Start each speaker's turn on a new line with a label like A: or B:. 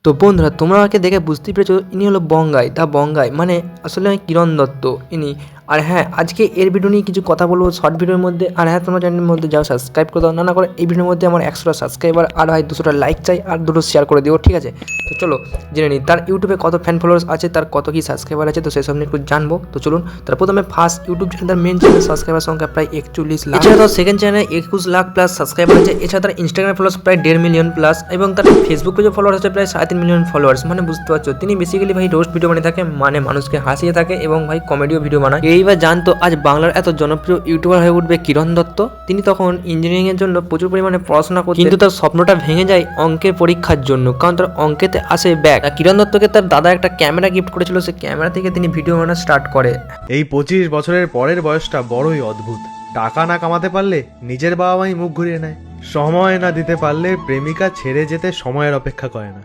A: তো বন্ধুরা, তোমরা আমাকে দেখে বুঝতেই পেরেছো, ইনি হলো বঙ্গাই, দা বঙ্গাই, মানে আসলে আমি কিরণ দত্ত ইনি। আর হ্যাঁ, আজকে এর ভিডিও নিয়ে কিছু কথা বলবো শর্ট ভিডিওর মধ্যে। আর হ্যাঁ, তোমার চ্যানেলের মধ্যে যাও সাবস্ক্রাইব করে দাও, না করে এই ভিডিওর মধ্যে আমার 100টা সাবস্ক্রাইবার আর ভাই 200টা লাইক চাই, আর 2টো শেয়ার করে দিও, ঠিক আছে? তো চলো জেনে নিই তার ইউটিউবে কত ফ্যান ফলোয়ার্স আছে, তার কত কি সাবস্ক্রাইবার আছে, তো সেসব নিয়ে একটু জানবো। তো চলুন, তার প্রথমে ফার্স্ট ইউটিউব চ্যানেল, তার মেন চ্যানেল সাবস্ক্রাইবার সংখ্যা প্রায় 41 লাখ। এছাড়া তার সেকেন্ড চ্যানেলে 21 লাখ প্লাস সাবস্ক্রাইবার আছে। এছাড়া তার ইনস্টাগ্রাম ফলোয়ার্স প্রায় 1.5 মিলিয়ন প্লাস, এবং তার ফেসবুক পেজে ফলোয়ার আছে প্রায় 3.5 মিলিয়ন ফলোয়ার্স। মানে বুঝতে পারছো, তিনি বেসিক্যালি ভাই রোস্ট ভিডিও বানিয়ে থাকে, মানে মানুষকে হাসিয়ে থাকে, এবং ভাই কমেডিও ভিডিও বানায়। এইবার জানতো আজ বাংলার এত জনপ্রিয় ইউটিউবার হয়ে উঠবে কিরণ দত্ত। তিনি তখন ইঞ্জিনিয়ারিং এর জন্য প্রচুর পরিমাণে পড়াশোনা করতেন, কিন্তু তার স্বপ্নটা ভেঙে যায় অঙ্কের পরীক্ষার জন্য, কারণ তার অঙ্কেতে আসে ব্যাক। কিরণ দত্তকে তার দাদা একটা ক্যামেরা গিফট করেছিল, সেই ক্যামেরা থেকে তিনি ভিডিও বানানো স্টার্ট করে।
B: এই 25 বছরের পরের বয়সটা বড়ই অদ্ভুত। টাকা না কামাতে পারলে নিজের বাবা মাই মুখ ঘুরিয়ে নেয়, সময় না দিতে পারলে প্রেমিকা ছেড়ে যেতে সময়ের অপেক্ষা করে না।